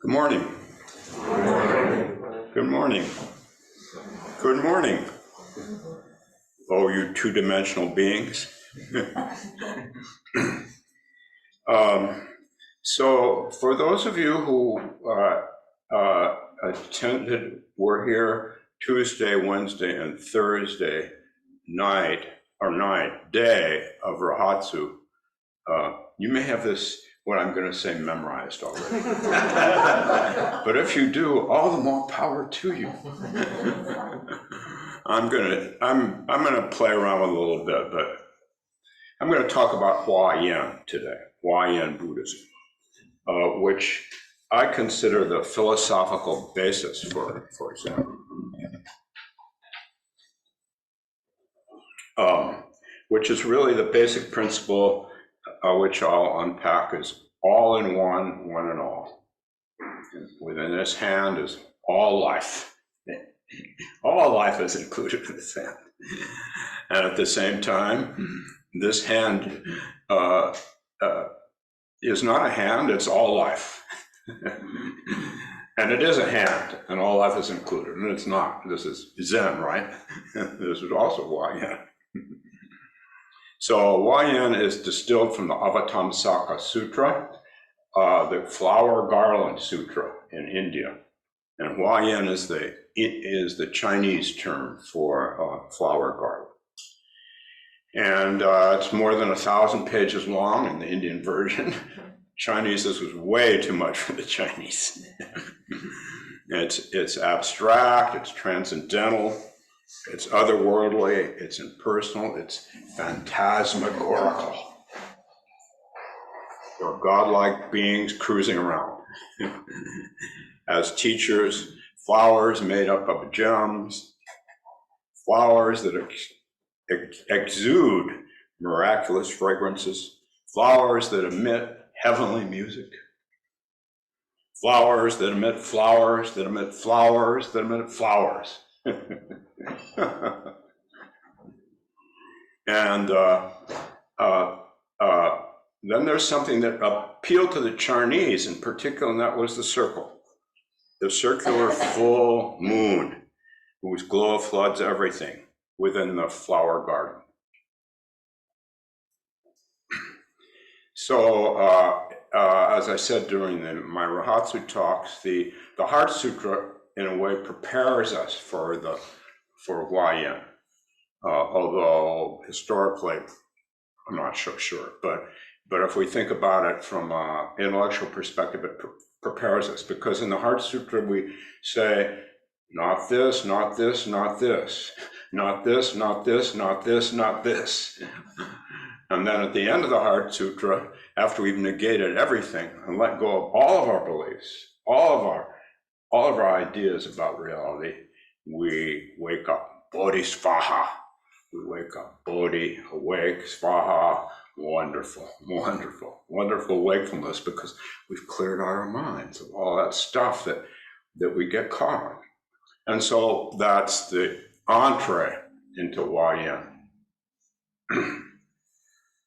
Good morning. Good morning. Good morning. Oh, you two-dimensional beings. So for those of you who were here Tuesday, Wednesday, and Thursday day of Rahatsu, you may have this, what I'm going to say, memorized already. But if you do, all the more power to you. I'm gonna play around with it a little bit, but I'm going to talk about Huayan today, Huayan Buddhism, which I consider the philosophical basis for example. Which is really the basic principle, which I'll unpack as all in one, one in all. Within this hand is all life. All life is included in this hand. And at the same time, this hand is not a hand, it's all life. And it is a hand, and all life is included, and it's not. This is Zen, right? This is also Huayan. So Huayan is distilled from the Avatamsaka Sutra, the Flower Garland Sutra in India. And Huayan is the Chinese term for flower garland. And it's more than 1,000 pages long in the Indian version. Chinese, this was way too much for the Chinese. It's abstract, it's transcendental, it's otherworldly, it's impersonal, it's phantasmagorical. They're godlike beings cruising around. As teachers, flowers made up of gems, flowers that exude miraculous fragrances, flowers that emit heavenly music, flowers that emit flowers, that emit flowers, that emit flowers. And then there's something that appealed to the Chinese in particular, and that was the circle. The circular full moon, whose glow floods everything within the flower garden. So, as I said during my Rahatsu talks, the Heart Sutra, in a way, prepares us for Huayan. Although historically, I'm not so sure, but if we think about it from an intellectual perspective, it prepares us, because in the Heart Sutra we say, not this, not this, not this, not this, not this, not this, not this. And then at the end of the Heart Sutra, after we've negated everything and let go of all of our beliefs, all of our ideas about reality, we wake up, Bodhisvaha. We wake up, Bodhi, awake, Svaha, wonderful, wonderful, wonderful wakefulness, because we've cleared out our minds of all that stuff that we get caught on. And so that's the entree into Huayan.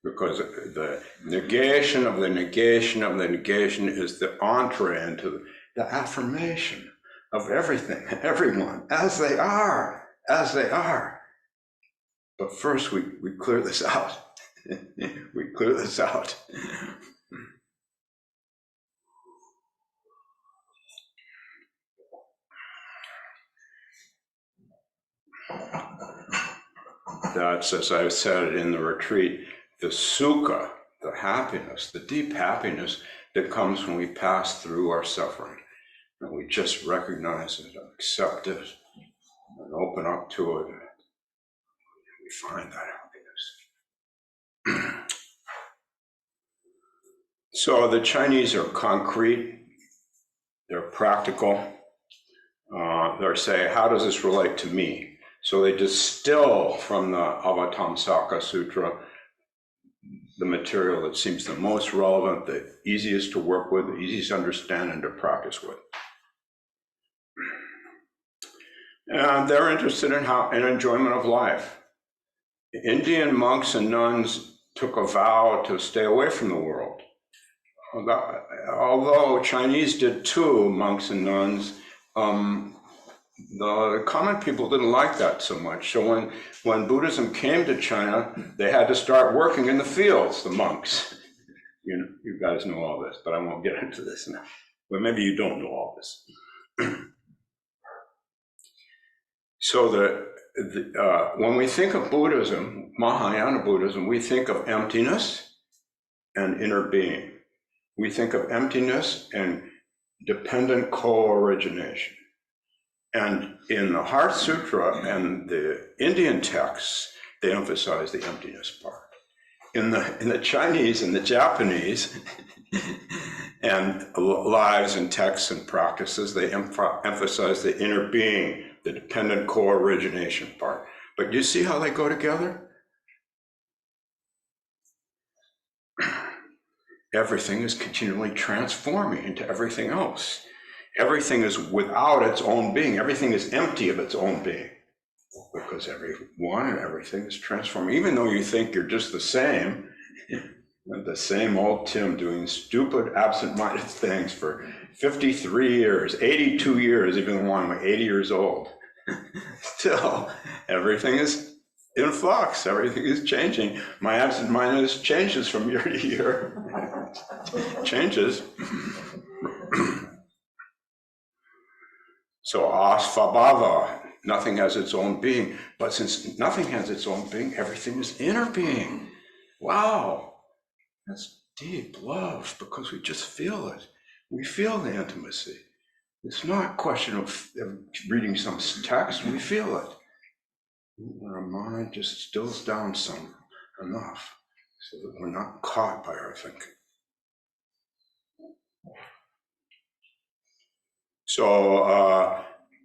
Because the negation of the negation of the negation is the entree into the affirmation of everything, everyone, as they are, as they are. But first we clear this out. We clear this out. That's, as I said in the retreat, the sukha, the happiness, the deep happiness that comes when we pass through our suffering. And we just recognize it, accept it, and open up to it. We find that happiness. So the Chinese are concrete, they're practical. They're saying, how does this relate to me? So they distill from the Avatamsaka Sutra the material that seems the most relevant, the easiest to work with, the easiest to understand and to practice with. And they're interested in enjoyment of life. Indian monks and nuns took a vow to stay away from the world. although Chinese did too, monks and nuns, the common people didn't like that so much. So when Buddhism came to China, they had to start working in the fields, the monks. You guys know all this, but I won't get into this now. Well, maybe you don't know all this. So when we think of Buddhism, Mahayana Buddhism, we think of emptiness and inner being. We think of emptiness and dependent co-origination. And in the Heart Sutra and the Indian texts, they emphasize the emptiness part. In the Chinese and the Japanese and lives and texts and practices, they emphasize the inner being, the dependent co-origination part. But you see how they go together? Everything is continually transforming into everything else. Everything is without its own being. Everything is empty of its own being. Because everyone and everything is transforming. Even though you think you're just the same old Tim doing stupid, absent-minded things for 53 years, 82 years, even when I'm 80 years old. Still, everything is in flux. Everything is changing. My absent-mindedness changes from year to year. Changes. So asvabhava, nothing has its own being. But since nothing has its own being, everything is inner being. Wow, that's deep love because we just feel it. We feel the intimacy. It's not a question of reading some text, we feel it. Our mind just stills down some enough so that we're not caught by our thinking. So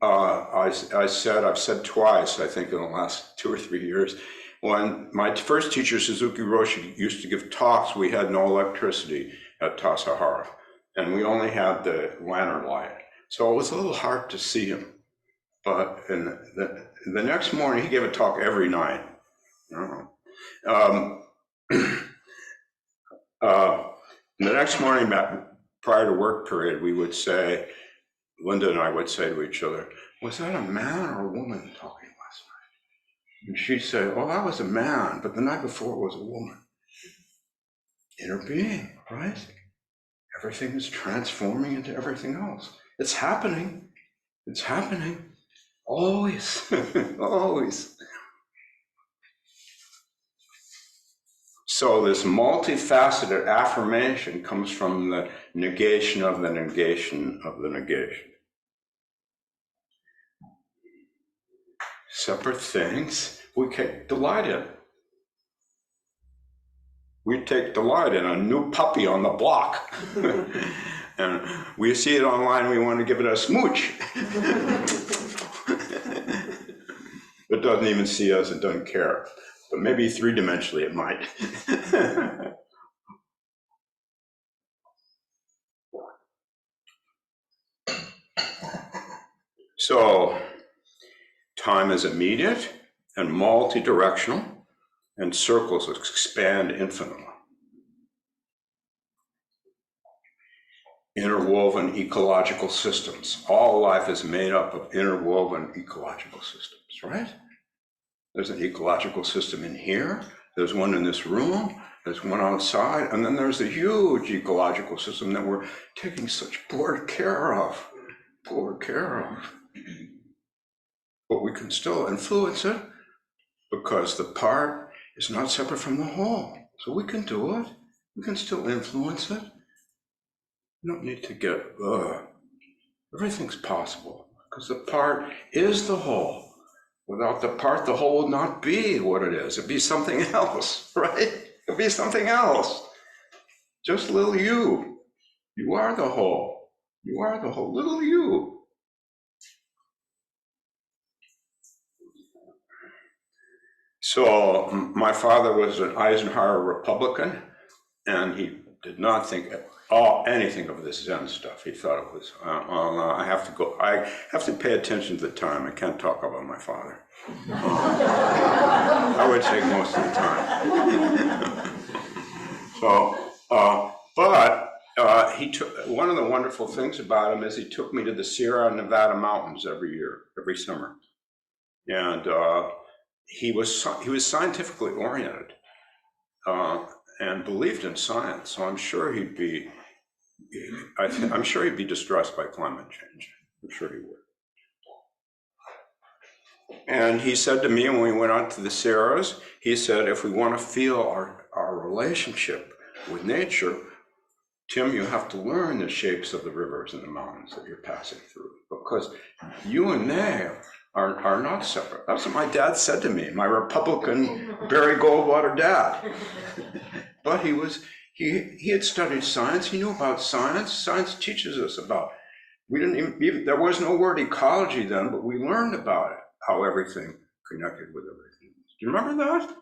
I've said twice, I think in the last 2 or 3 years, when my first teacher, Suzuki Roshi, used to give talks, we had no electricity at Tassajara, and we only had the lantern light. So it was a little hard to see him. But the next morning, he gave a talk every night. The next morning, prior to work period, we would say, Linda and I would say to each other, was that a man or a woman talking last night? And she'd say, oh, that was a man, but the night before it was a woman. Inner being, right? Everything is transforming into everything else. It's happening. It's happening. Always. Always. So this multifaceted affirmation comes from the negation of the negation of the negation. Separate things we take delight in. We take delight in a new puppy on the block. And we see it online, we want to give it a smooch. It doesn't even see us, it doesn't care. But maybe three-dimensionally it might. So, time is immediate and multi-directional, and circles expand infinitely. Interwoven ecological systems. All life is made up of interwoven ecological systems, right? There's an ecological system in here, there's one in this room, there's one outside, and then there's a huge ecological system that we're taking such poor care of. But we can still influence it because the part is not separate from the whole. So we can do it, we can still influence it. You don't need to get, everything's possible because the part is the whole. Without the part, the whole would not be what it is. It'd be something else, right? It'd be something else. Just little you. You are the whole. You are the whole, little you. So my father was an Eisenhower Republican, and he did not think anything of this Zen stuff. He thought it was, I have to pay attention to the time. I can't talk about my father. I would take most of the time. So, but He took, one of the wonderful things about him is he took me to the Sierra Nevada mountains every year, every summer. And he was scientifically oriented and believed in science. So I'm sure he'd be, I'm sure he'd be distressed by climate change. I'm sure he would. And he said to me when we went out to the Sierras, he said, if we want to feel our relationship with nature, Tim, you have to learn the shapes of the rivers and the mountains that you're passing through, because you and they are not separate. That's what my dad said to me, my Republican Barry Goldwater dad. But he had studied science. He knew about science. Science teaches us about, we didn't even, there was no word ecology then, but we learned about it, how everything connected with everything. Do you remember that?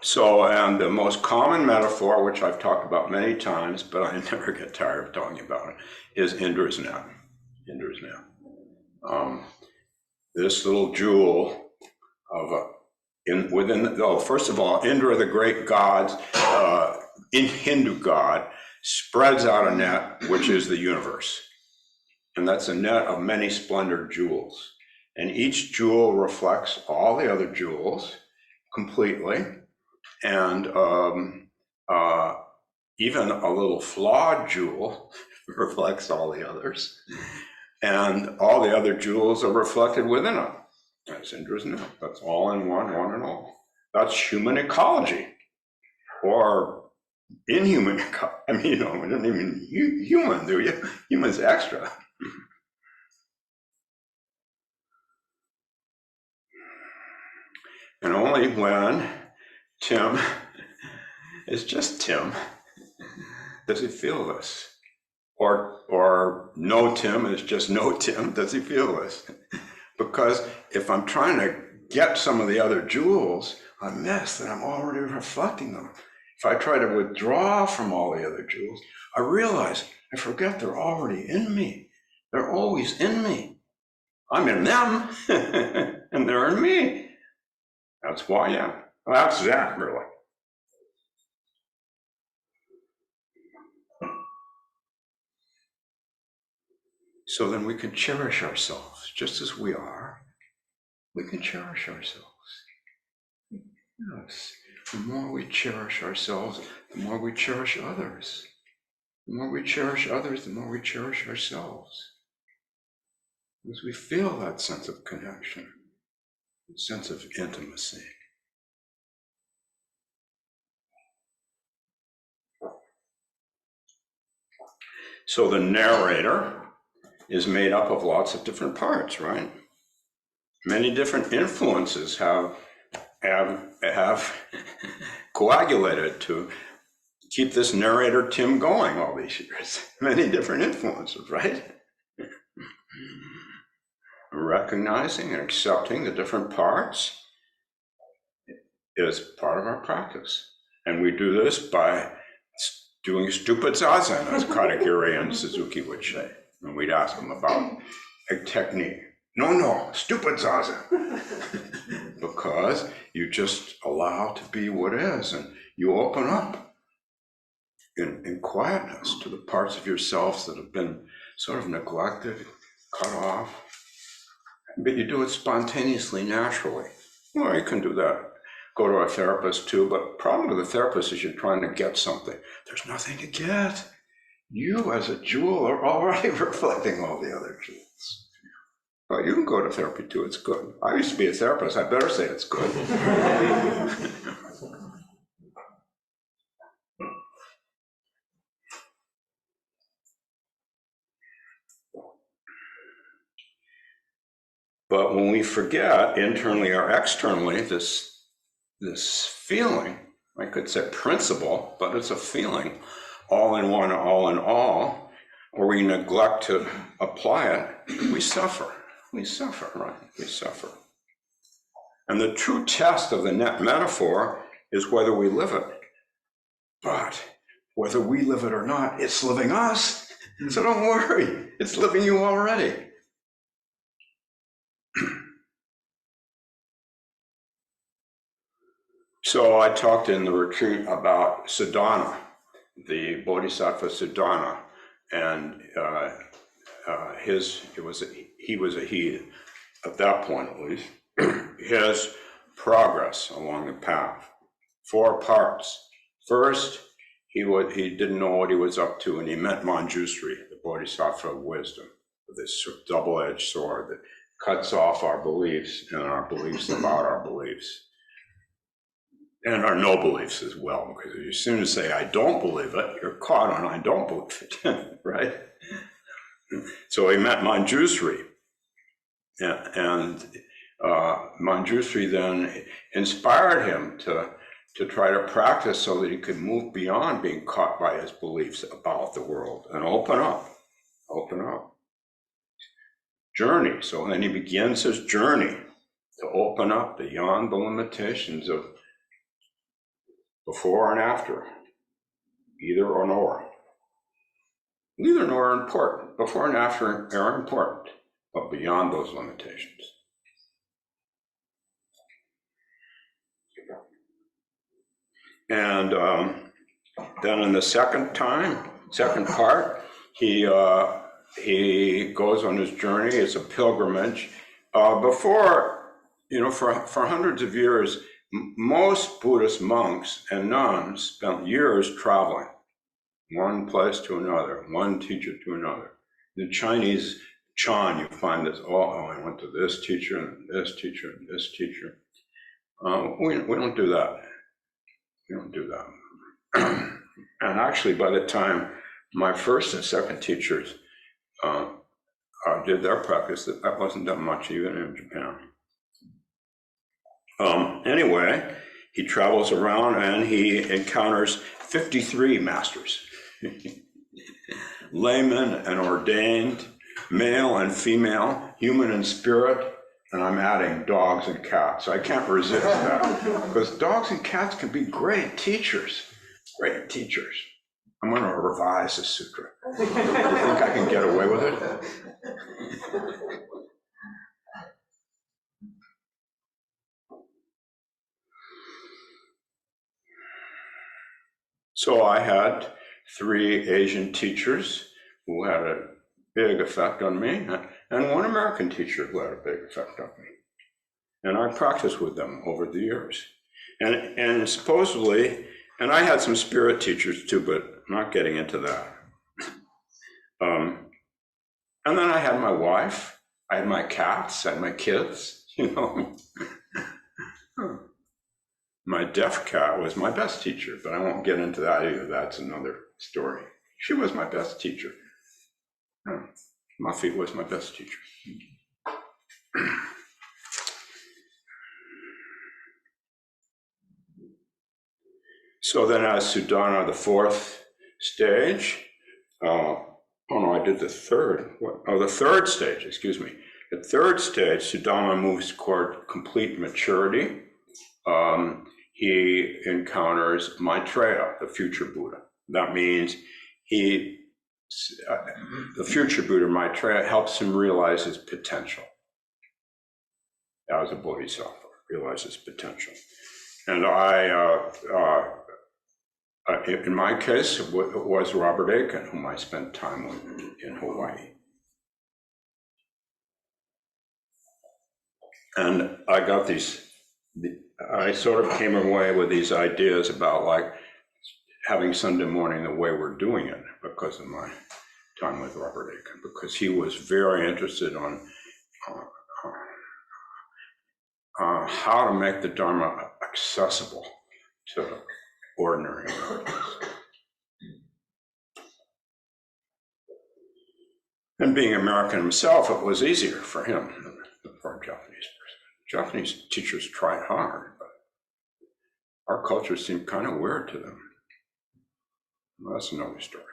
So, and the most common metaphor, which I've talked about many times, but I never get tired of talking about it, is Indra's net. Indra's net. This little jewel of first of all, Indra, the great god, in Hindu god, spreads out a net, which is the universe. And that's a net of many splendored jewels. And each jewel reflects all the other jewels completely. And even a little flawed jewel reflects all the others. And all the other jewels are reflected within it. That's Indra's net. That's all in one and all. That's human ecology, or inhuman ecology. I mean, we don't even human, do you? Human's extra. And only when Tim is just Tim does he feel this. Or no Tim is just no Tim, does he feel this? Because if I'm trying to get some of the other jewels, I miss that I'm already reflecting them. If I try to withdraw from all the other jewels, I realize I forget they're already in me. They're always in me. I'm in them, and they're in me. That's why I am. Well, that's that, really. So then we can cherish ourselves just as we are. We can cherish ourselves. Yes. The more we cherish ourselves, the more we cherish others. The more we cherish others, the more we cherish ourselves. Because we feel that sense of connection, sense of intimacy. So the narrator is made up of lots of different parts, right? Many different influences have coagulated to keep this narrator Tim going all these years. Many different influences, right? Recognizing and accepting the different parts is part of our practice. And we do this by doing stupid zazen, as Katagiri and Suzuki would say. And we'd ask them about a technique. No, stupid zazen. Because you just allow to be what is, and you open up in quietness to the parts of yourselves that have been sort of neglected, cut off. But you do it spontaneously, naturally. Well, you can do that. Go to a therapist too, but the problem with a therapist is you're trying to get something. There's nothing to get. You as a jewel are already reflecting all the other jewels. Well, you can go to therapy too, it's good. I used to be a therapist, I better say it's good. But when we forget, internally or externally, this feeling, I could say principle, but it's a feeling, all in one, all in all, or we neglect to apply it, we suffer. We suffer, right? We suffer. And the true test of the net metaphor is whether we live it. But whether we live it or not, it's living us. So don't worry, it's living you already. So I talked in the retreat about Siddhana, the Bodhisattva Siddhana, and he was a he at that point at least. His progress along the path, 4 parts. First, he didn't know what he was up to, and he met Manjusri, the Bodhisattva of wisdom, with this double-edged sword that cuts off our beliefs and our beliefs about our beliefs. And our no beliefs as well, because as soon as you say, I don't believe it, you're caught on I don't believe it, right? So he met Manjusri, and Manjusri then inspired him to try to practice so that he could move beyond being caught by his beliefs about the world and open up. Journey. So then he begins his journey to open up beyond the limitations of before and after, either or nor. Neither nor are important. Before and after are important, but beyond those limitations. And then in the second part, he goes on his journey. It's a pilgrimage. Before, for hundreds of years, most Buddhist monks and nuns spent years traveling, one place to another, one teacher to another. In the Chinese Chan, you find this, I went to this teacher and this teacher and this teacher. We don't do that. We don't do that. And actually, by the time my first and second teachers did their practice, that wasn't done much even in Japan. Anyway, he travels around and he encounters 53 masters, laymen and ordained, male and female, human and spirit, and I'm adding dogs and cats. I can't resist that, because dogs and cats can be great teachers. I'm going to revise the sutra. You think I can get away with it? So I had 3 Asian teachers who had a big effect on me, and 1 American teacher who had a big effect on me. And I practiced with them over the years. And supposedly, and I had some spirit teachers too, but I'm not getting into that. And then I had my wife, I had my cats, I had my kids, My deaf cat was my best teacher, but I won't get into that either. That's another story. She was my best teacher. Muffy was my best teacher. So then as Sudana, the 4th stage, I did the 3rd. The 3rd stage, excuse me. The 3rd stage, Sudama moves toward complete maturity. He encounters Maitreya, the future Buddha. That means the future Buddha, Maitreya, helps him realize his potential as a bodhisattva, realize his potential. And in my case, it was Robert Aitken, whom I spent time with in Hawaii. And I sort of came away with these ideas about like having Sunday morning the way we're doing it because of my time with Robert Aitken, because he was very interested on how to make the Dharma accessible to ordinary Americans. And being American himself, it was easier for him than for a Japanese person. Japanese teachers tried hard, but our culture seemed kind of weird to them. Well, that's another story.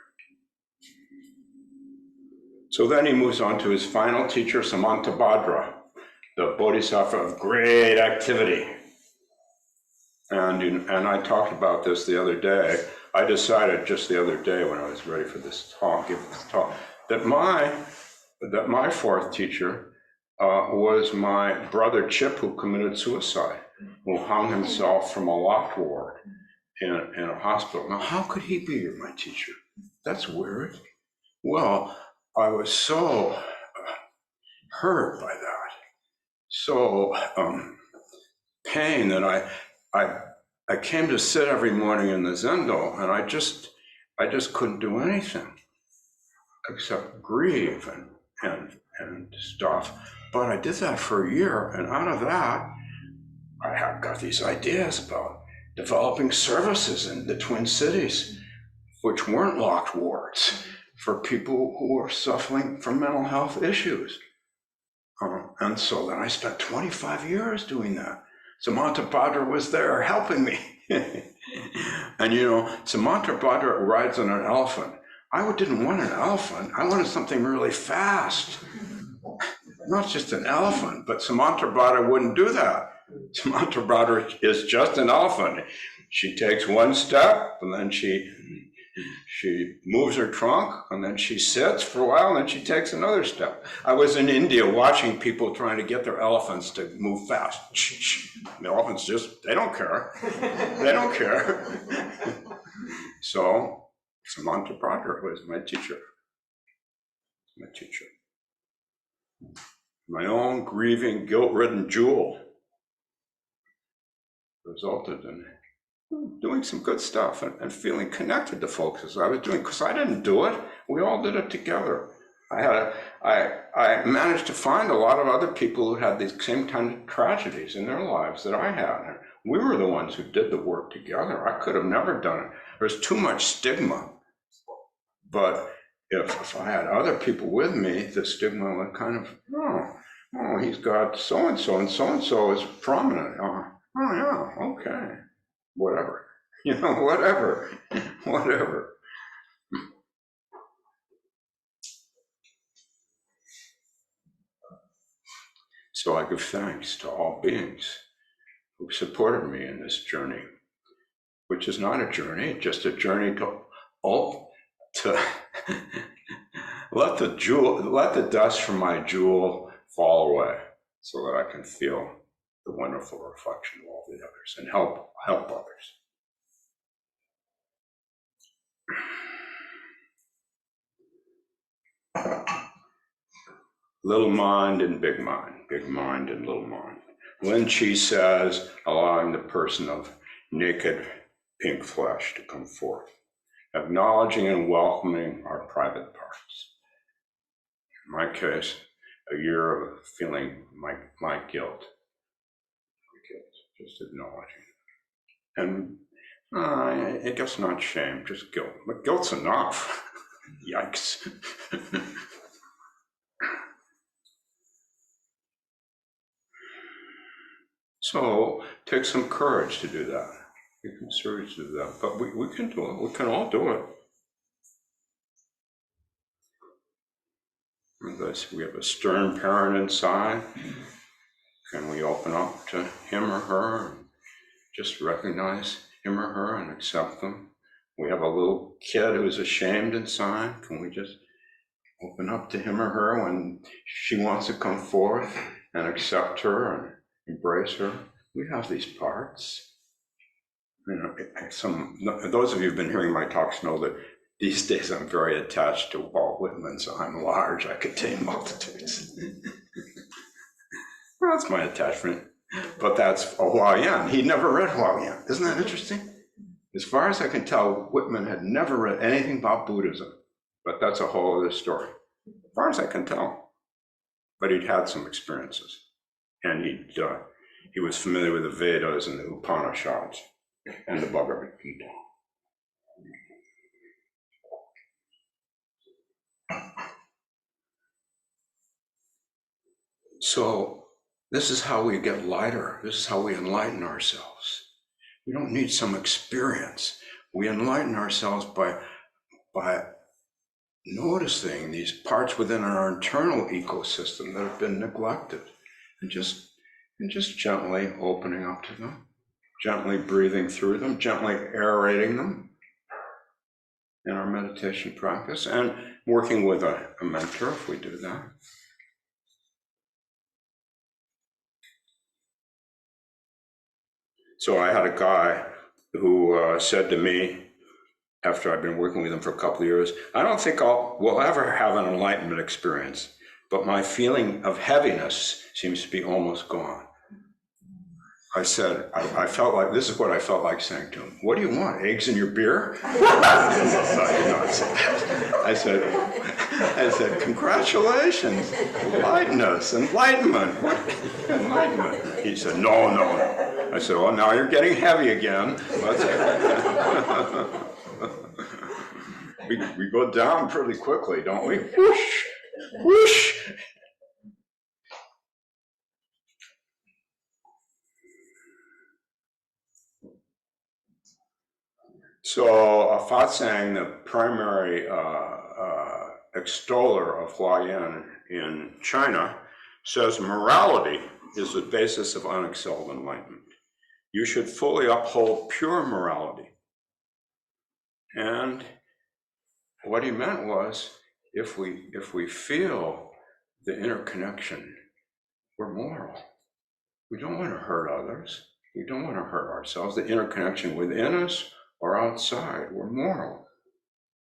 So then he moves on to his final teacher, Samantabhadra, the Bodhisattva of great activity. And I talked about this the other day. I decided just the other day when I was ready for this talk, that my 4th teacher was my brother Chip, who committed suicide, who hung himself from a locked ward in a hospital. Now, how could he be my teacher? That's weird. Well, I was so hurt by that, so pain that I came to sit every morning in the Zendo, and I just couldn't do anything except grieve and stuff. But I did that for a year, and out of that, I got these ideas about developing services in the Twin Cities, which weren't locked wards for people who were suffering from mental health issues. And so then I spent 25 years doing that. Samantha Bhadra was there helping me. And you know, Samantha Bhadra rides on an elephant. I didn't want an elephant. I wanted something really fast. Not just an elephant, but Samantha Bhadra wouldn't do that. Samantha Bhadra is just an elephant. She takes one step, and then she moves her trunk, and then she sits for a while, and then she takes another step. I was in India watching people trying to get their elephants to move fast. The elephants just, they don't care. They don't care. So Samantha Bhadra was my teacher. My own grieving, guilt-ridden jewel resulted in doing some good stuff and feeling connected to folks as I was doing, because I didn't do it. We all did it together. I managed to find a lot of other people who had these same kind of tragedies in their lives that I had. And we were the ones who did the work together. I could have never done it. There's too much stigma. But if I had other people with me, the stigma would kind of, oh, he's got so-and-so, and so-and-so is prominent. Oh, yeah, okay. Whatever, whatever. So I give thanks to all beings who supported me in this journey, which is not a journey, just a journey to let the dust from my jewel fall away so that I can feel the wonderful reflection of all the others and help others. Little mind and big mind and little mind. Lin Chi says, allowing the person of naked pink flesh to come forth, acknowledging and welcoming our private parts. In my case, a year of feeling my guilt, just acknowledging. And I guess not shame, just guilt. But guilt's enough. Yikes. So take some courage to do that. You can seriously do that, but we can do it. We can all do it. We have a stern parent inside. Can we open up to him or her and just recognize him or her and accept them? We have a little kid who's ashamed inside. Can we just open up to him or her when she wants to come forth and accept her and embrace her? We have these parts. Those of you who've been hearing my talks know that these days I'm very attached to Walt Whitman, so I'm large, I contain multitudes. That's my attachment. But that's Huayan. He never read Huayan. Isn't that interesting? As far as I can tell, Whitman had never read anything about Buddhism, but that's a whole other story. As far as I can tell. But he'd had some experiences, and he was familiar with the Vedas and the Upanishads and the Bhagavad Gita. So this is how we get lighter. This is how we enlighten ourselves. We don't need some experience. We enlighten ourselves by noticing these parts within our internal ecosystem that have been neglected, and just gently opening up to them, gently breathing through them, gently aerating them in our meditation practice, and working with a mentor if we do that. So I had a guy who said to me, after I've been working with him for a couple of years, I don't think we'll ever have an enlightenment experience, but my feeling of heaviness seems to be almost gone. I said, I felt like, this is what I felt like saying to him. What do you want, eggs in your beer? I said, congratulations, enlightenment. What? Enlightenment. He said, no. I said, well, now you're getting heavy again. We go down pretty quickly, don't we? Whoosh, whoosh. So Fatsang, the primary extoller of Huayan in China, says morality is the basis of unexcelled enlightenment. You should fully uphold pure morality. And what he meant was, if we feel the interconnection, we're moral. We don't want to hurt others. We don't want to hurt ourselves. The interconnection within us or outside, we're moral.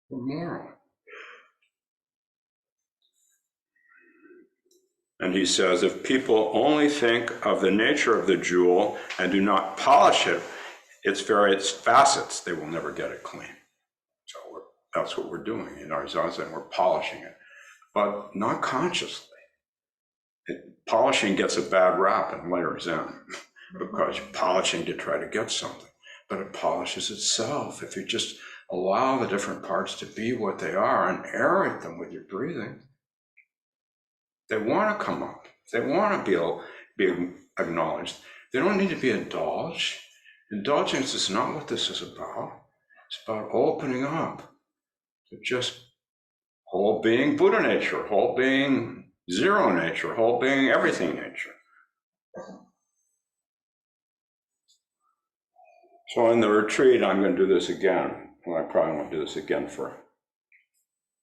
We're moral. And he says, if people only think of the nature of the jewel and do not polish it, its various facets, they will never get it clean. So that's what we're doing in our zazen. We're polishing it, but not consciously. Polishing gets a bad rap and layers in because you're polishing to try to get something, but it polishes itself if you just allow the different parts to be what they are and aerate them with your breathing. They want to come up. They want to be acknowledged. They don't need to be indulged. Indulgence is not what this is about. It's about opening up to just whole being Buddha nature, whole being zero nature, whole being everything nature. So in the retreat, I'm going to do this again. Well, I probably won't do this again for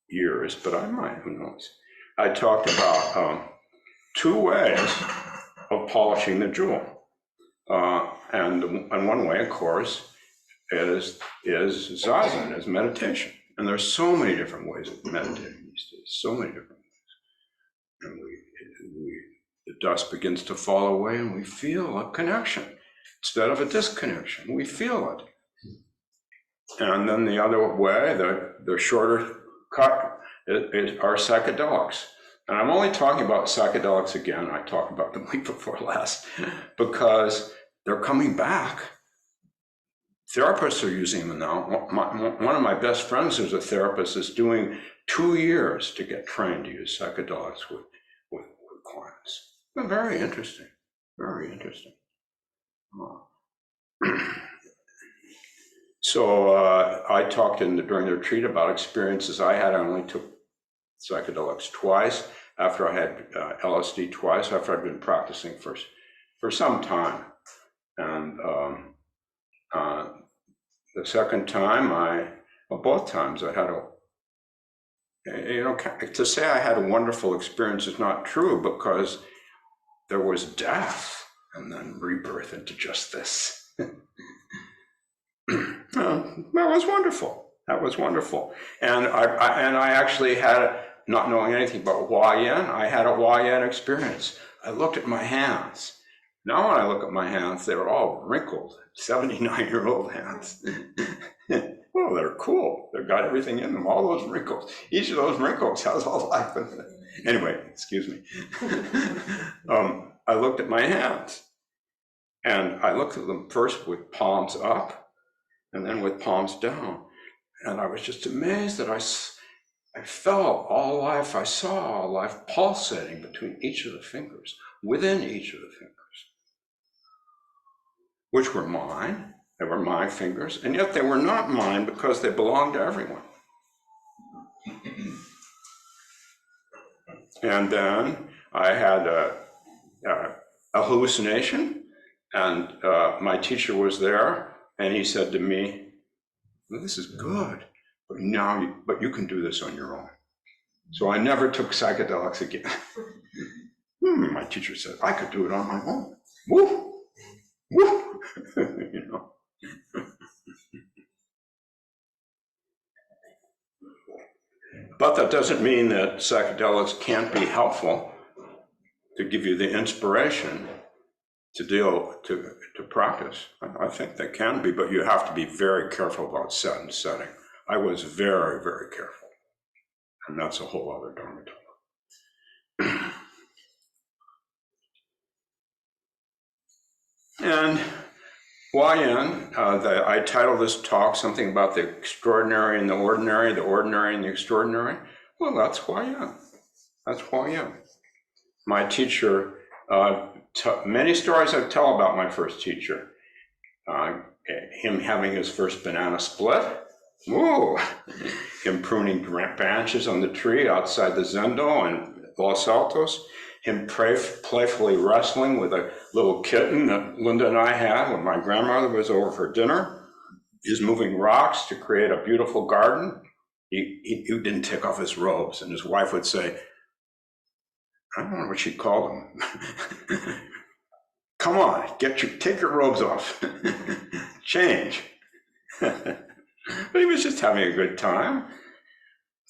years, but I might, who knows. I talked about 2 ways of polishing the jewel. And one way, of course, is zazen, is meditation. And there's so many different ways of meditating these days, so many different ways. And the dust begins to fall away and we feel a connection instead of a disconnection. We feel it. And then the other way, the shorter cut, are psychedelics. And I'm only talking about psychedelics again. I talked about them week before last because they're coming back. Therapists are using them now. One of my best friends who's a therapist is doing 2 years to get trained to use psychedelics with clients. Very interesting, very interesting. So I talked during the retreat about experiences I had. I only took psychedelics twice, after I had LSD twice, after I'd been practicing for some time. And the second time, both times I had to say I had a wonderful experience is not true because there was death and then rebirth into just this. That was wonderful. That was wonderful. And I actually had, not knowing anything about Huayan, I had a Huayan experience. I looked at my hands. Now when I look at my hands, they're all wrinkled, 79-year-old hands. Well, they're cool. They've got everything in them, all those wrinkles. Each of those wrinkles has all life in it. Anyway, excuse me. I looked at my hands. And I looked at them first with palms up and then with palms down. And I was just amazed that I felt all life, I saw all life pulsating between each of the fingers, within each of the fingers, which were mine. They were my fingers, and yet they were not mine because they belonged to everyone. And then I had a hallucination, and my teacher was there, and he said to me, well, this is good, but you can do this on your own. So I never took psychedelics again. My teacher said, I could do it on my own. Woo! Woo! You know. But that doesn't mean that psychedelics can't be helpful to give you the inspiration to practice. I think they can be, but you have to be very careful about set and setting. I was very, very careful. And that's a whole other Dharma talk. And YN, I titled this talk something about the extraordinary and the ordinary and the extraordinary. Well, that's YN. That's YN. My teacher, many stories I tell about my first teacher. Him having his first banana split. Woo! Him pruning branches on the tree outside the Zendo in Los Altos. Him playfully wrestling with a little kitten that Linda and I had when my grandmother was over for dinner. He's moving rocks to create a beautiful garden. He didn't take off his robes, and his wife would say, I don't know what she called him. Come on, take your robes off. Change. But he was just having a good time.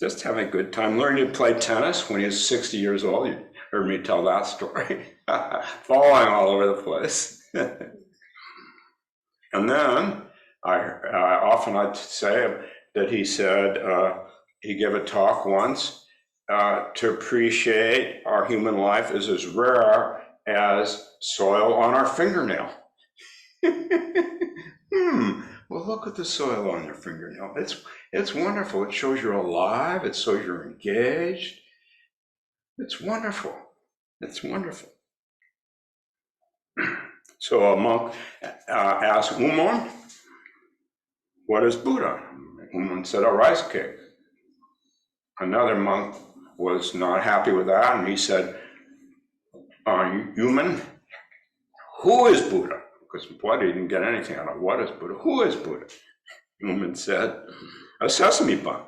Just having a good time. Learning to play tennis when he was 60 years old. You heard me tell that story. Falling all over the place. And then I'd say that he said, he gave a talk once, to appreciate our human life is as rare as soil on our fingernail. Well, look at the soil on your fingernail. It's wonderful. It shows you're alive. It shows you're engaged. It's wonderful. It's wonderful. So a monk asked Umon, what is Buddha? Umon said, a rice cake. Another monk was not happy with that, and he said, human, who is Buddha? Because Buddha didn't get anything out of what is Buddha. Who is Buddha? Human said, a sesame bun.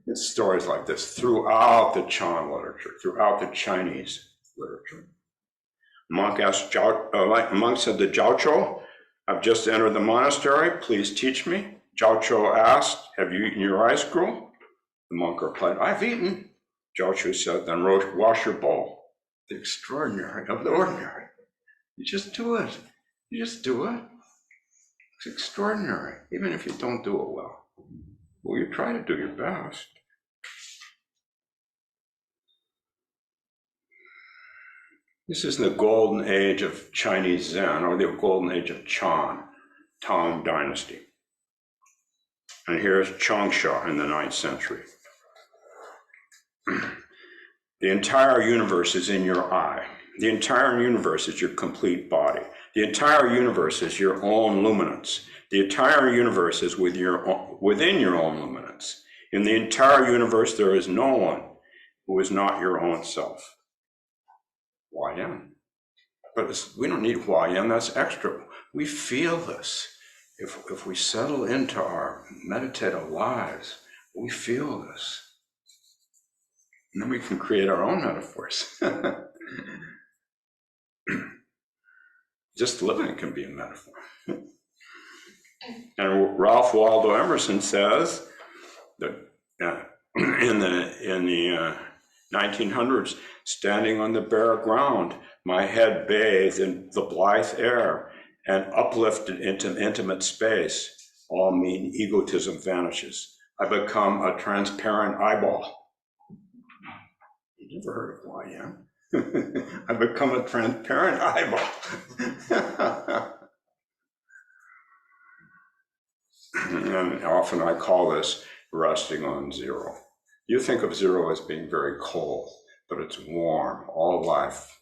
It's stories like this throughout the Chan literature, throughout the Chinese literature. Monk said to Jiaoqiu, I've just entered the monastery, please teach me. Jiaoqiu asked, have you eaten your rice gruel? The monk replied, I've eaten. Jiaoqiu said, then wash your bowl. The extraordinary of the ordinary. You just do it. You just do it. It's extraordinary, even if you don't do it well. Well, you try to do your best. This is the golden age of Chinese Zen, or the golden age of Chan, Tang Dynasty. And here's Changsha in the 9th century. The entire universe is in your eye. The entire universe is your complete body. The entire universe is your own luminance. The entire universe is within your own luminance. In the entire universe, there is no one who is not your own self. YN. But we don't need YN, that's extra. We feel this. If we settle into our meditative lives, we feel this. And then we can create our own metaphors. Just living can be a metaphor. And Ralph Waldo Emerson says that in the 1900s, standing on the bare ground, my head bathed in the blithe air and uplifted into intimate space, all mean egotism vanishes. I become a transparent eyeball. You never heard of YM? I become a transparent eyeball. And often I call this resting on zero. You think of zero as being very cold, but it's warm. All life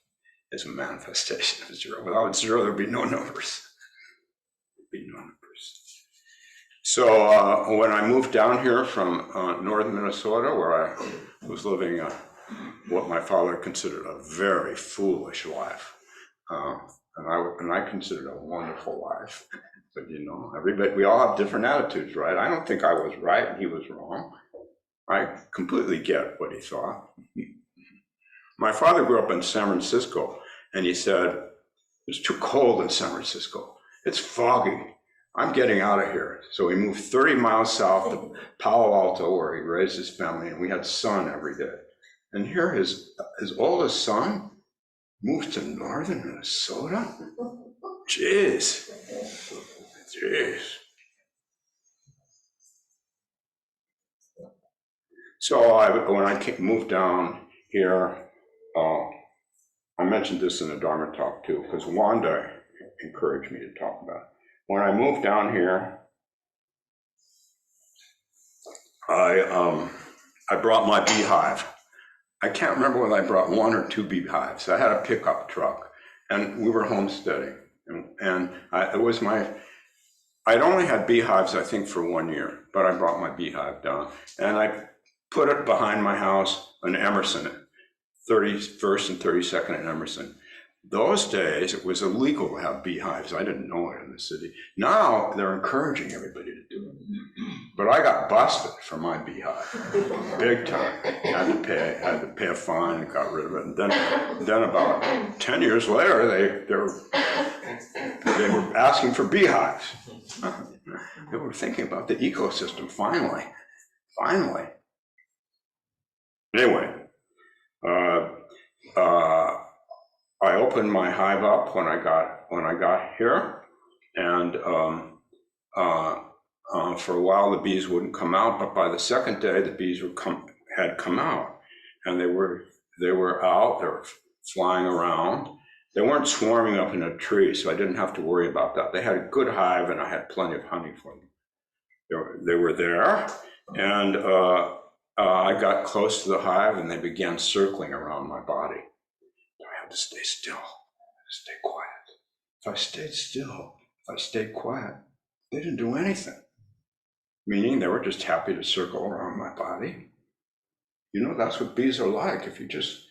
is a manifestation of zero. Without zero, there'd be no numbers. There'd be no numbers. So when I moved down here from northern Minnesota, where I was living what my father considered a very foolish life, and I considered a wonderful life. But you know, we all have different attitudes, right? I don't think I was right and he was wrong. I completely get what he thought. My father grew up in San Francisco, and he said, It's too cold in San Francisco. It's foggy. I'm getting out of here. So we moved 30 miles south to Palo Alto, where he raised his family, and we had sun every day. And here his oldest son moved to northern Minnesota. Jeez. So when I moved down here, I mentioned this in the Dharma talk too, because Wanda encouraged me to talk about it. When I moved down here, I brought my beehive. I can't remember whether I brought 1 or 2 beehives. I had a pickup truck, and we were homesteading. I'd only had beehives, I think, for 1 year, but I brought my beehive down, and I put it behind my house in Emerson, 31st and 32nd in Emerson. Those days, it was illegal to have beehives. I didn't know it in the city. Now, they're encouraging everybody to do it. But I got busted for my beehive, big time. Had to pay a fine and got rid of it. And then about 10 years later, they were asking for beehives. They were thinking about the ecosystem, finally. Anyway, I opened my hive up when I got here, and for a while the bees wouldn't come out, but by the second day the bees had come out, and they were out. They were flying around. They weren't swarming up in a tree, so I didn't have to worry about that. They had a good hive, and I had plenty of honey for them. They were there, and I got close to the hive, and they began circling around my body. I had to stay still, stay quiet. If I stayed still, if I stayed quiet, they didn't do anything. Meaning they were just happy to circle around my body. You know, that's what bees are like. If you just,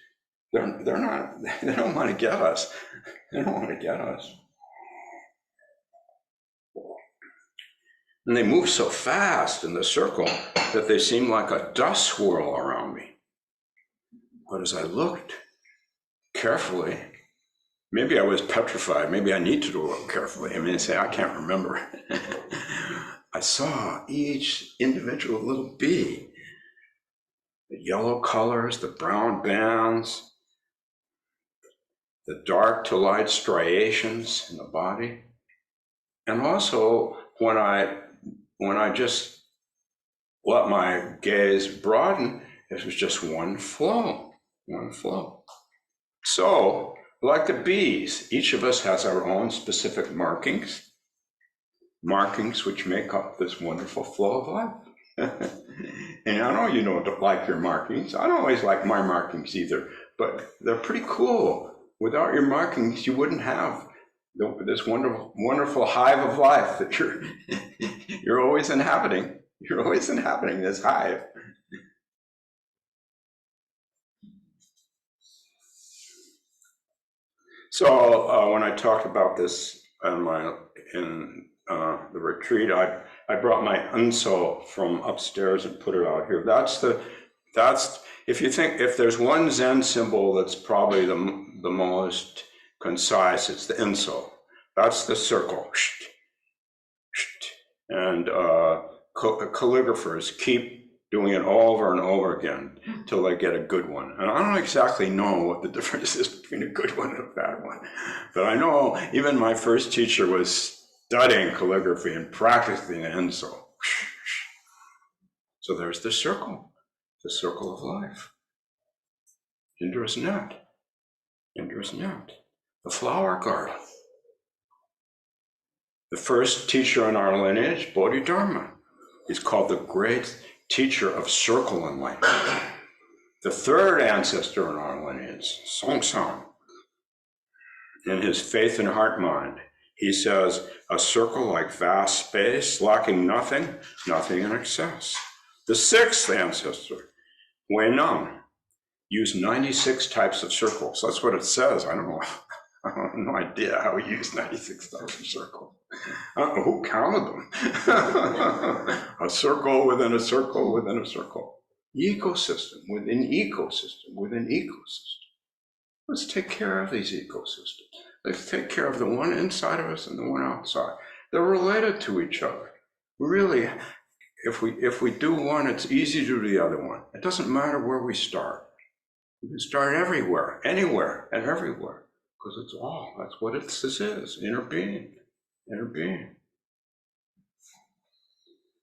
they don't want to get us. They don't want to get us. And they move so fast in the circle that they seem like a dust swirl around me. But as I looked carefully, maybe I was petrified, maybe I need to look carefully. I can't remember. I saw each individual little bee, the yellow colors, the brown bands, the dark to light striations in the body. And also when I just let my gaze broaden, it was just one flow. So, like the bees, each of us has our own specific markings which make up this wonderful flow of life. And I know you don't like your markings. I don't always like my markings either, but they're pretty cool. Without your markings, you wouldn't have this wonderful hive of life that you're always inhabiting. You're always inhabiting this hive. So when I talked about this in the retreat, I brought my unso from upstairs and put it out here. That's if there's one Zen symbol that's probably the most concise, it's the inso. That's the circle. And calligraphers keep doing it over and over again till they get a good one. And I don't exactly know what the difference is between a good one and a bad one. But I know even my first teacher was studying calligraphy and practicing the enso. So there's the circle of life. Indra's net, the flower garden. The first teacher in our lineage, Bodhidharma, is called the great teacher of circle enlightenment. The third ancestor in our lineage, Songsan, in his Faith and Heart Mind, he says, a circle like vast space, lacking nothing in excess. The sixth ancestor, Huineng, used 96 types of circles. That's what it says. I don't know. I have no idea how he used 96 types of circles. I don't know who counted them. A circle within a circle within a circle. Ecosystem within ecosystem within ecosystem. Let's take care of these ecosystems. Let's take care of the one inside of us and the one outside. They're related to each other. Really, if we do one, it's easy to do the other one. It doesn't matter where we start. We can start everywhere, anywhere, and everywhere, because it's all. That's what this is. Inner being, inner being.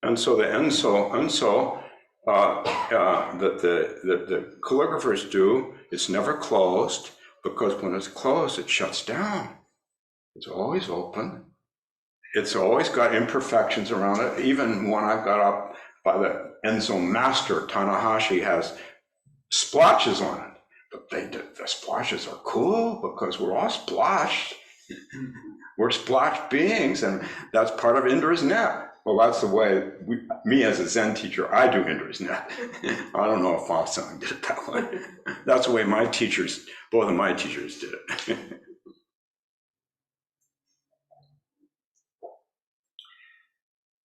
And so the enso that the calligraphers do, it's never closed, because when it's closed, it shuts down. It's always open. It's always got imperfections around it. Even when I got up by the enso master, Tanahashi has splotches on it. But the splashes are cool because we're all splashed. We're splashed beings, and that's part of Indra's net. Well, that's the way me as a Zen teacher, I do Indra's net. I don't know if Foxsong did it that way. That's the way my teachers, both of my teachers did it.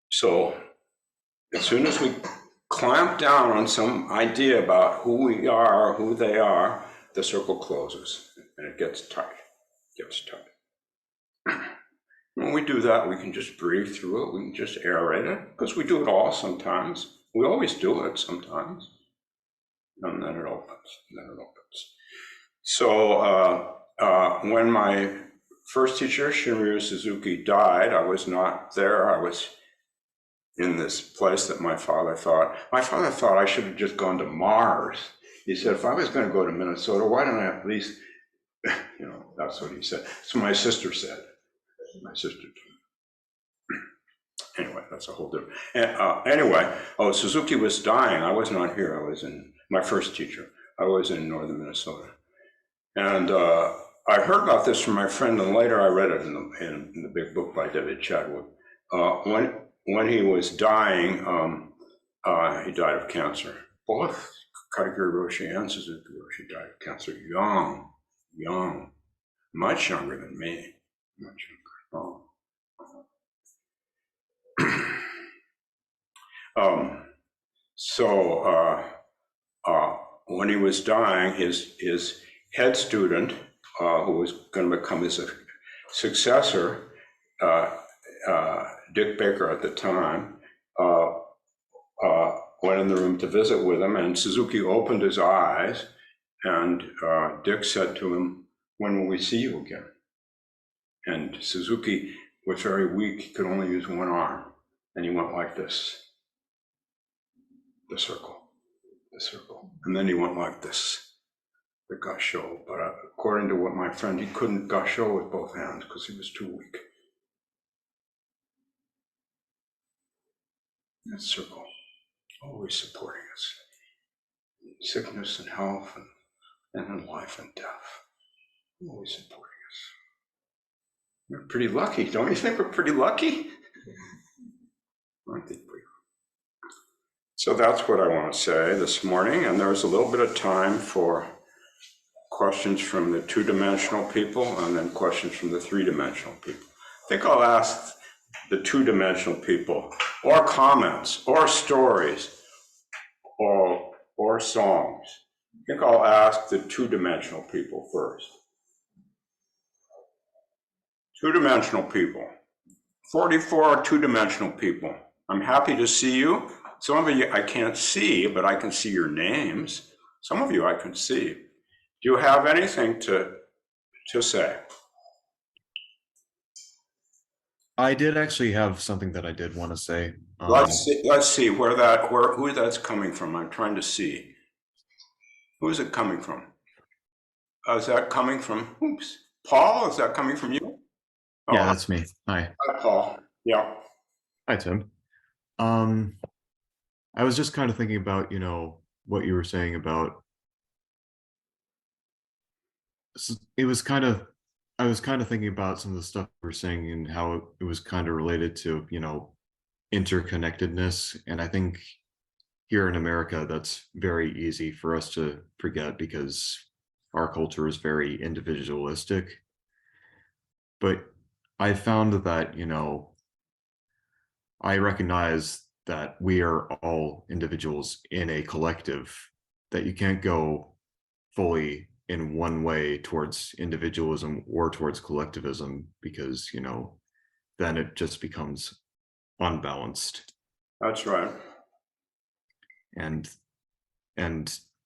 So as soon as we clamp down on some idea about who we are, who they are, the circle closes and it gets tight, When we do that, we can just breathe through it. We can just aerate it, because we do it all sometimes. We always do it sometimes. And then it opens, So when my first teacher, Shinryu Suzuki, died, I was not there. I was in this place that my father thought I should have just gone to Mars. He said, if I was going to go to Minnesota, why don't I at least, that's what he said. So my sister said. Anyway, that's a whole different. Anyway, Suzuki was dying. I was not here. I was in my first teacher. I was in northern Minnesota, and I heard about this from my friend, and later I read it in the big book by David Chadwick. When he was dying, he died of cancer. Both Kadagiri Roshi and Suzuki Roshi died of cancer young, much younger than me, much younger. When he was dying, his head student, who was going to become his successor, Dick Baker at the time, went in the room to visit with him, and Suzuki opened his eyes, and Dick said to him, "When will we see you again?" And Suzuki was very weak. He could only use one arm, and he went like this, the circle, and then he went like this, the gassho. But according to what my friend, he couldn't gassho with both hands because he was too weak. That circle, always supporting us in sickness and health, and in life and death, always supporting us. We're pretty lucky, don't you think we're pretty lucky? Aren't they pretty? So that's what I want to say this morning, and there's a little bit of time for questions from the two-dimensional people and then questions from the three-dimensional people. I think I'll ask the two-dimensional people, or comments, or stories, or songs. I think I'll ask the two-dimensional people first. Two-dimensional people, 44 two-dimensional people. I'm happy to see you. Some of you I can't see, but I can see your names. Some of you I can see. Do you have anything to say? I did actually have something that I did want to say. Let's see who that's coming from. I'm trying to see. Who is it coming from? Is that coming from, Paul? Is that coming from you? Yeah, that's me. Hi. Hi, Paul. Yeah. Hi, Tim. I was just kind of thinking about, what you were saying about, I was kind of thinking about some of the stuff you were saying and how it was kind of related to, interconnectedness. And I think here in America, that's very easy for us to forget because our culture is very individualistic. But I found that, I recognize that we are all individuals in a collective, that you can't go fully in one way towards individualism or towards collectivism, because, you know, then it just becomes unbalanced. That's right. And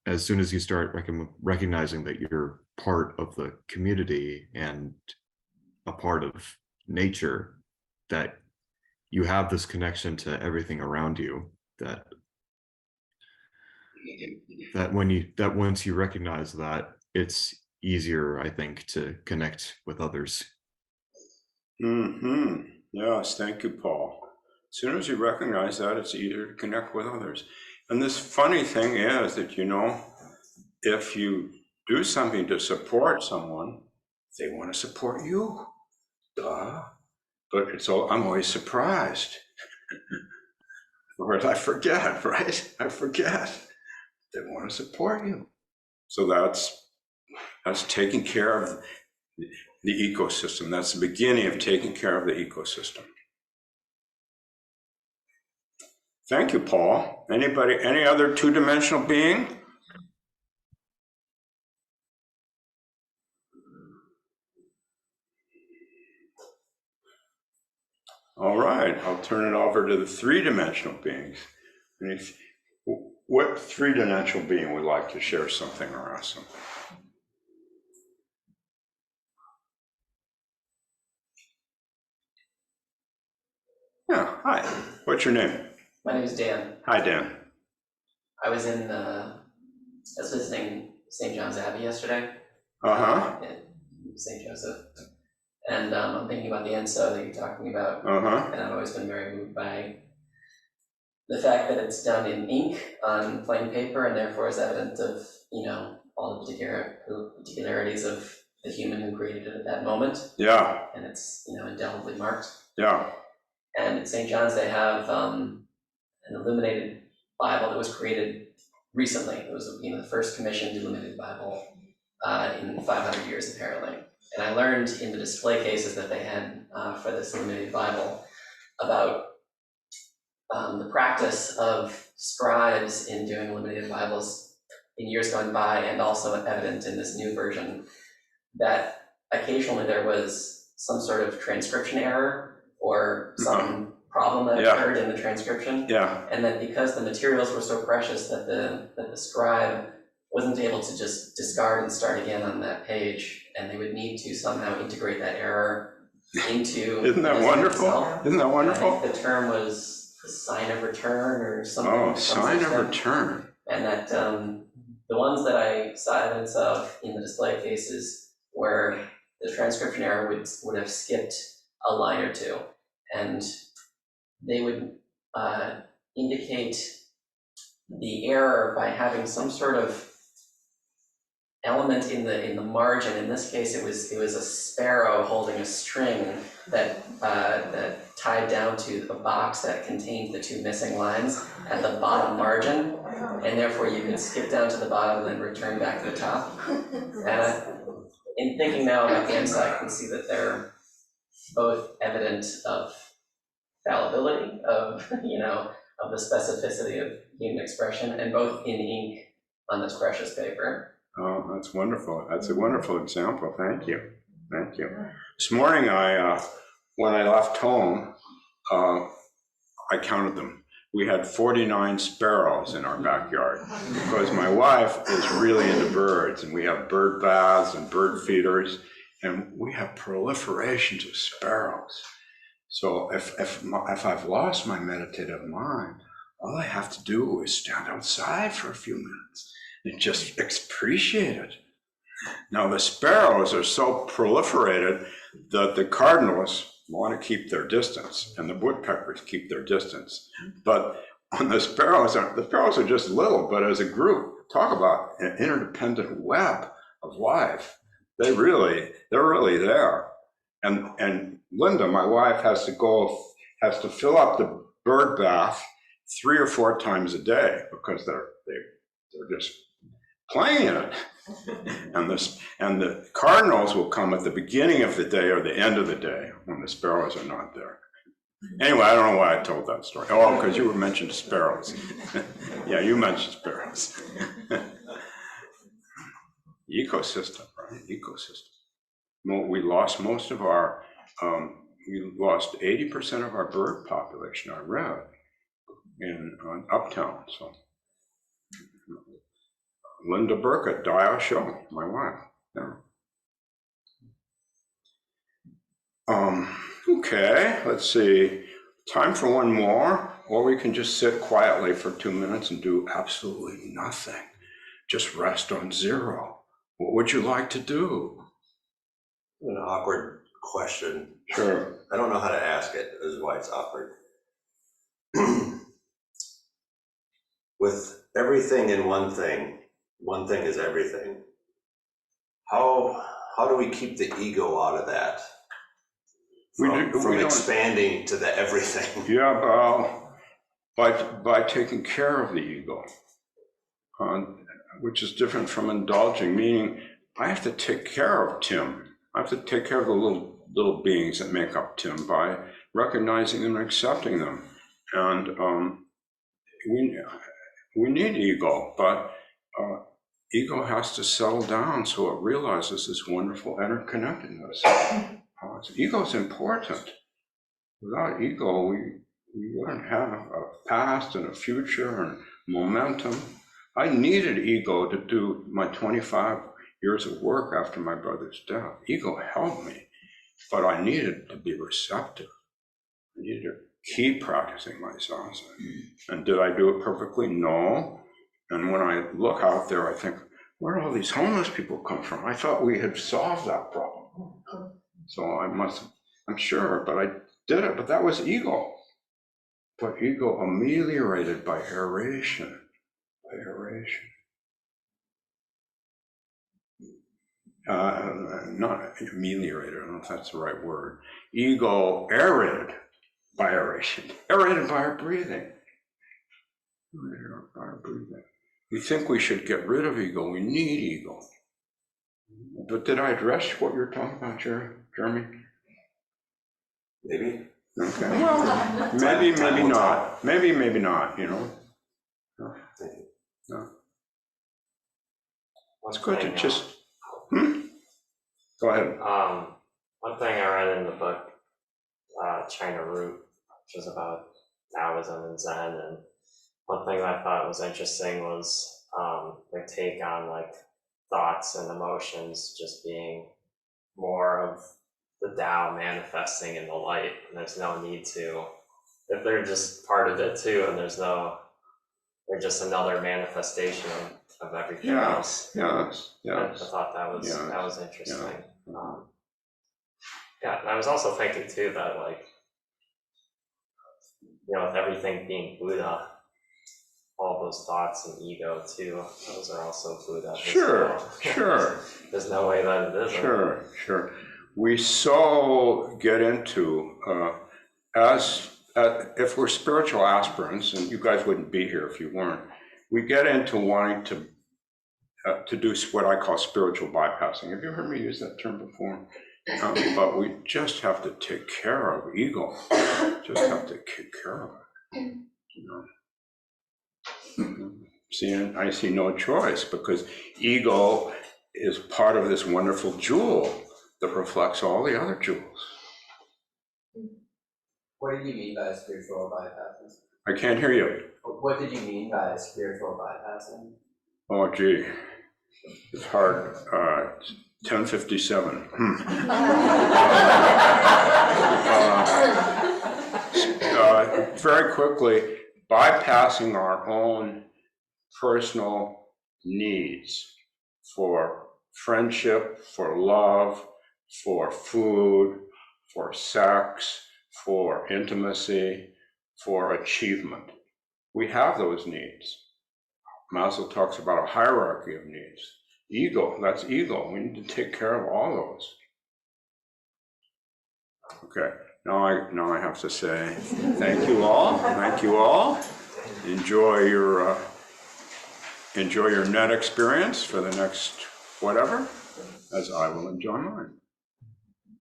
as soon as you start recognizing that you're part of the community and a part of nature, that you have this connection to everything around you, that once you recognize that, it's easier, I think, to connect with others. Yes, thank you, Paul. As soon as you recognize that, it's easier to connect with others. And this funny thing is that, you know, if you do something to support someone, they want to support you. Duh. But I'm always surprised. Or I forget, right? I forget. They want to support you. So that's taking care of the ecosystem. That's the beginning of taking care of the ecosystem. Thank you, Paul. Anybody, any other two-dimensional being? All right, I'll turn it over to the three-dimensional beings. What three-dimensional being would like to share something or ask something? Yeah, hi. What's your name? My name is Dan. Hi, Dan. I was visiting St. John's Abbey yesterday. In St. Joseph. And I'm thinking about the ENSO that you're talking about. And I've always been very moved by the fact that it's done in ink on plain paper and therefore is evident of, you know, all the particularities of the human who created it at that moment. Yeah. And it's, you know, indelibly marked. Yeah. And at St. John's, they have an illuminated Bible that was created recently. It was, you know, the first commissioned illuminated Bible in 500 years, apparently. And I learned in the display cases that they had for this illuminated Bible about the practice of scribes in doing illuminated Bibles in years gone by, and also evident in this new version, that occasionally there was some sort of transcription error or some problem that occurred in the transcription, and that because the materials were so precious that the scribe wasn't able to just discard and start again on that page, and they would need to somehow integrate that error into Isn't that wonderful? Isn't that wonderful? I think the term was the sign of return or something. Oh, sign of return. And that the ones that I saw evidence of in the display cases where the transcription error would have skipped a line or two, and they would indicate the error by having some sort of element in the margin. In this case, it was a sparrow holding a string that tied down to a box that contained the two missing lines at the bottom margin, and therefore you could skip down to the bottom and then return back to the top. And in thinking now about the inside, I can see that they're both evident of fallibility, of of the specificity of human expression, and both in ink on this precious paper. Oh, that's wonderful. That's a wonderful example. Thank you. Thank you. This morning, when I left home, I counted them. We had 49 sparrows in our backyard because my wife is really into birds, and we have bird baths and bird feeders, and we have proliferations of sparrows. So if I've lost my meditative mind, all I have to do is stand outside for a few minutes and just appreciate it. Now the sparrows are so proliferated that the cardinals want to keep their distance and the woodpeckers keep their distance. But on the sparrows are just little, but as a group, talk about an interdependent web of life. They're really there. And Linda, my wife, has to fill up the bird bath 3 or 4 times a day because they're just playing in it. And the cardinals will come at the beginning of the day or the end of the day when the sparrows are not there. Anyway, I don't know why I told that story. Oh, because you mentioned sparrows. Yeah, you mentioned sparrows. ecosystem, right? Ecosystem. We lost most of our, we lost 80% of our bird population, I read, in Uptown. So Linda Burkett, Dial Show, my wife. Yeah. Okay, let's see. Time for one more, or we can just sit quietly for 2 minutes and do absolutely nothing. Just rest on zero. What would you like to do? An awkward question. Sure. I don't know how to ask it, is why it's awkward. With everything in one thing is everything. How do we keep the ego out of that? From expanding to the everything. Yeah, well, by taking care of the ego, which is different from indulging, meaning I have to take care of Tim. I have to take care of the little beings that make up Tim by recognizing them and accepting them. And we need ego, but ego has to settle down so it realizes this wonderful interconnectedness. Ego is important. Without ego, we wouldn't have a past and a future and momentum. I needed ego to do my 25 years of work after my brother's death. Ego helped me, but I needed to be receptive. I needed to keep practicing my zazen. And did I do it perfectly? No. And when I look out there, I think, where do all these homeless people come from? I thought we had solved that problem. So I'm sure, but I did it, but that was ego. But ego ameliorated by aeration, not ameliorated, I don't know if that's the right word. Ego aerated by aeration, aerated by our breathing. We think we should get rid of ego, we need ego. But did I address what you're talking about, Jeremy? Maybe. Okay, well, maybe not. Maybe not, you know? No. It's good to just, Go ahead. One thing I read in the book, China Root, which was about Taoism and Zen, and one thing that I thought was interesting was their take on like thoughts and emotions just being more of the Tao manifesting in the light, and there's no need to, if they're just part of it too, and they're just another manifestation of everything else. Yes. I thought that was interesting. And I was also thinking too that, like, with everything being Buddha, all those thoughts and ego too, those are also Buddha. Sure. There's no way that it isn't. Sure. We so get into, if we're spiritual aspirants, and you guys wouldn't be here if you weren't, we get into wanting to do what I call spiritual bypassing. Have you heard me use that term before? But we just have to take care of ego. Just have to take care of it. I see no choice, because ego is part of this wonderful jewel that reflects all the other jewels. What did you mean by spiritual bypassing? I can't hear you. What did you mean by spiritual bypassing? Oh, gee, it's hard. 10:57. Very quickly, bypassing our own personal needs for friendship, for love, for food, for sex, for intimacy, for achievement. We have those needs. Maslow talks about a hierarchy of needs. Ego, that's ego. We need to take care of all those. Okay, now I have to say thank you all. Enjoy your net experience for the next whatever, as I will enjoy mine.